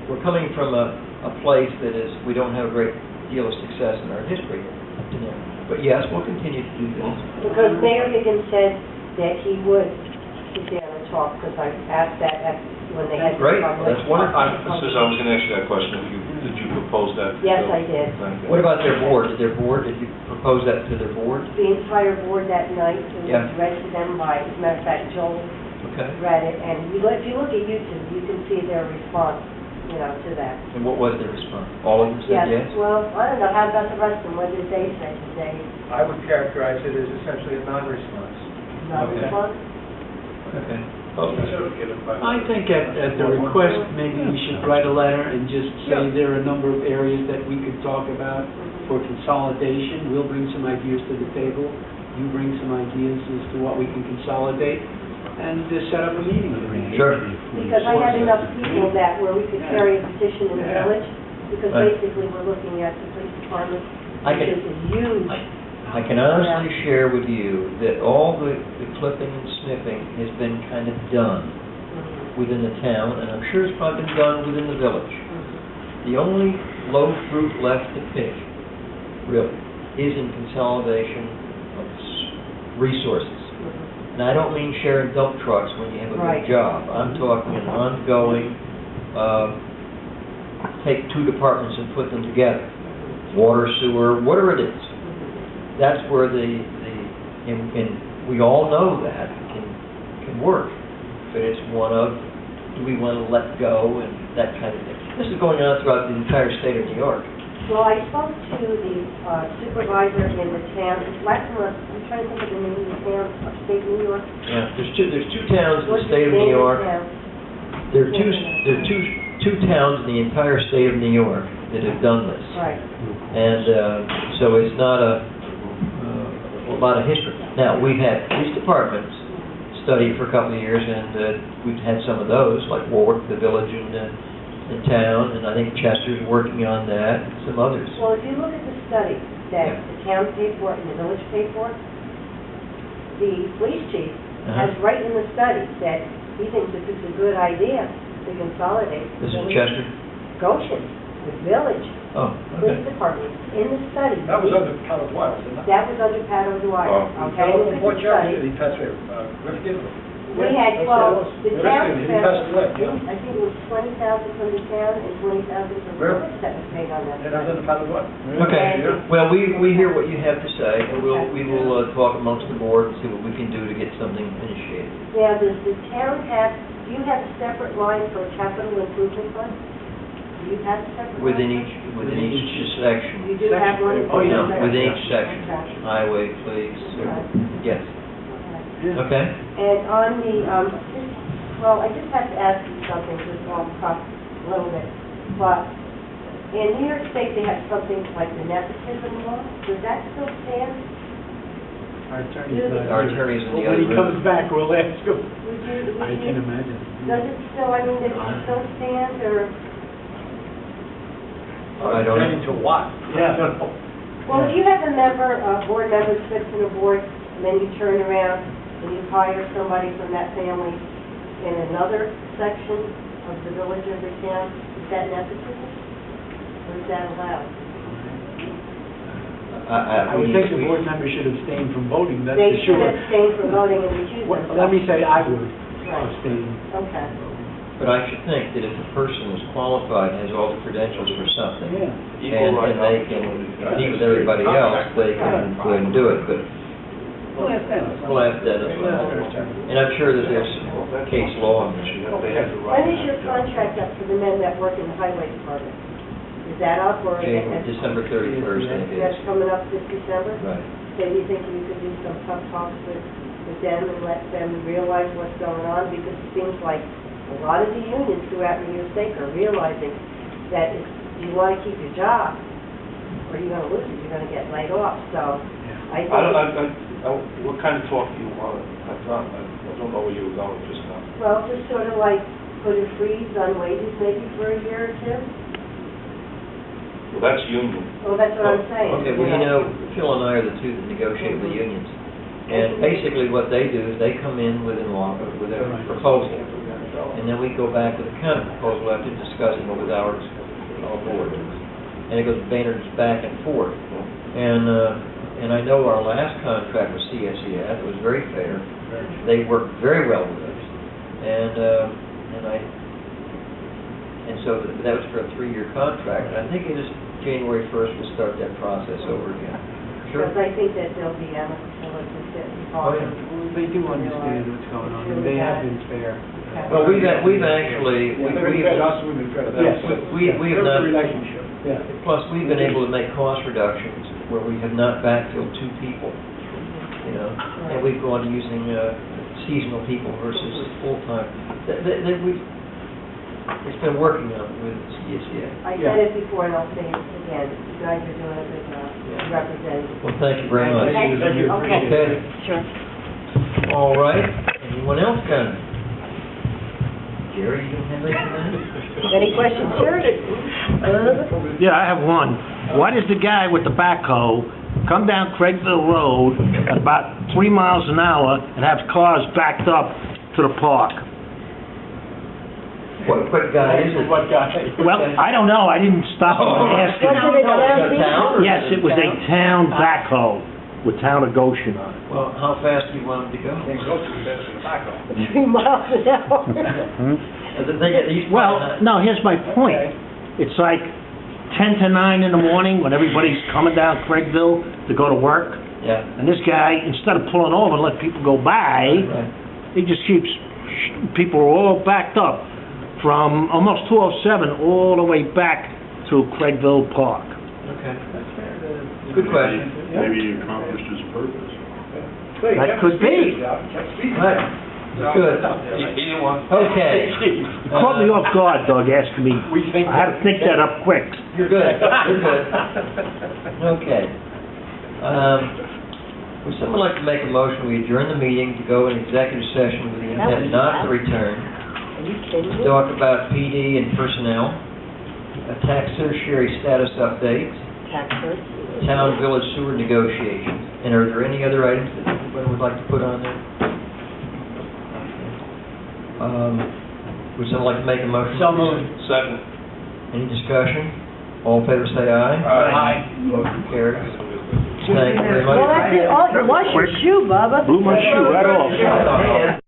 we're coming from a place that is, we don't have a great deal of success in our history up to now. But yes, we'll continue to do this. Because Mayor Higgins said that he would sit down and talk, because I asked that when they had... Great, that's wonderful. Susan, I was going to ask you that question. Did you propose that? Yes, I did. What about their board? Did you propose that to their board? The entire board that night, it was read to them by, as a matter of fact, Joel read it, and if you look at YouTube, you can see their response, to that. And what was their response? All of them said yes? Well, I don't know, how about the rest of them? What did they say? I would characterize it as essentially a non-response. Non-response? Okay. I think at the request, maybe we should write a letter and just say there are a number of areas that we could talk about for consolidation. We'll bring some ideas to the table. You bring some ideas as to what we can consolidate, and just set up a meeting. Sure. Because I had enough people where we could carry a petition in the village, because basically we're looking at the police department, which is huge. I can honestly share with you that all the clipping and sniffing has been kind of done within the town, and I'm sure it's probably been done within the village. The only low fruit left to pick, really, is in consolidation of resources. And I don't mean sharing dump trucks when you have a good job. I'm talking an ongoing, take two departments and put them together. Water, sewer, whatever it is. That's where and we all know that can work. But it's one of, do we want to let go and that kind of thing. This is going on throughout the entire state of New York. Well, I spoke to the supervisor in the town. I'm trying to think of the name of the town, upstate New York. Yeah, there's two towns in the state of New York. There are two towns in the entire state of New York that have done this. Right. And so it's not a lot of history. Now, we've had police departments study for a couple of years, and we've had some of those, like Warwick, the village, in town, and I think Chester's working on that, and some others. Well, if you look at the study that the town paid for and the village paid for, the police chief has right in the study that he thinks that this is a good idea to consolidate. This is Chester? Goshen, the village. Oh, Police department, in the study. That was under Pat O'Dwyer, wasn't it? That was under Pat O'Dwyer, okay? He Look at the study. passed away. Rifkin? We had, the town He passed away. I think it was $20,000 from the town and $20,000 from the village that was paid on that. And that was under Pat O'Dwyer. okay. Well, we hear what you have to say, and we will talk amongst the board and see what we can do to get something initiated. Now, does the town do you have a separate line for a capital improvement fund? Do you have a separate Within line? each section. You do have one? Oh, yeah, within each section. Highway, police, yes. Okay. And on the, I just have to ask you something, just off the top a little bit. But in New York State, they have something like the nepotism law. Does that still stand? Our attorney's in the other room. When he comes back, we'll ask him. I Would can you, imagine. does it still, does it still stand, or? I don't know. To what? Yeah. Well, if you have a member, a board member sits in a board, and then you turn around and you hire somebody from that family in another section of the village or the town, is that nepotism? Or is that allowed? I would think the board members should abstain from voting, that's They for should sure. abstain from voting and recuse themselves. Let me say I would Right. abstain. Okay. But I should think that if a person is qualified, has all the credentials for something, Yeah. and they can meet with everybody else, they can go ahead and do it, but We'll ask them. we'll ask that as well. And I'm sure that there's case law on this. When is your contract up for the men that work in the highway department? Is that up, or is January, it? December 31st, I think it That's is. coming up this December? Right. So you think you could do some tough talks with them and let them realize what's going on? Because it seems like a lot of the unions throughout New York State are realizing that if you want to keep your job, or you're going to lose it, you're going to get laid off. So I think... What kind of talk do you want? I don't know where you were going just now. Well, just sort of like put a freeze on wages maybe for a year or two. Well, that's union. Well, that's what I'm saying. Okay, well, Phil and I are the two that negotiate with the unions. And basically what they do is they come in with a proposal. and then we go back with a counter proposal after discussing it with our board. And it goes Baynard's back and forth. And I know our last contract with CSEF, it was very fair. They worked very well with us. And so that was for a 3-year contract. And I think it is January 1st, we'll start that process over again. Sure. Because I think that they'll be amicable and just sit and talk. Oh, yeah. They do understand what's going on, and they have been fair. Well, we've actually, They've been fed us, we've been fed them. Yes. we have There's a not, relationship. Yeah. plus we've been able to make cost reductions where we have not backfilled 2 people, you know, and we've gone to using seasonal people versus full-time. It's been working out with CSEF. I said it before and I'll say it again, you guys are doing a good job representing. Well, thank you very much. Thank you. Okay. Okay, Sure. all right. Anyone else got it? Jerry, you don't have anything? Any questions, sir? Yeah, I have one. Why does the guy with the backhoe come down Craigville Road at about 3 miles an hour and have cars backed up to the park? What guy is it? What guy? Well, I don't know, I didn't stop and ask him. Was it a town Town or Yes, it was a town backhoe with Town of Goshen on it. Well, how fast do you want him to go? Can't go too fast in the back of 3 miles an hour. Well, no, here's my point. It's like 10 to 9 in the morning when everybody's coming down Craigville to go to work. Yeah. And this guy, instead of pulling over and let people go by, Right. he just keeps, people are all backed up from almost 207 all the way back to Craigville Park. Okay. Good question. Maybe he accomplished his purpose. That could be. Right. Good. Either one. Okay. Caught me off guard, Doug, asking me. I had to think that up quick. You're good. You're good. Okay. Would someone like to make a motion, we adjourn the meeting to go in executive session with the intent not to return, Are you kidding to me? talk about PD and personnel, a tax certiorari status update, Taxes. town-village sewer negotiations. And are there any other items that anybody would like to put on there? Would someone like to make a motion? So moved. Second. Any discussion? All in favor say aye. Aye. Motion carries. Thank you very much. Well, that's it. Oh, wash your shoe, Bubba. Blew my shoe right off. Yeah.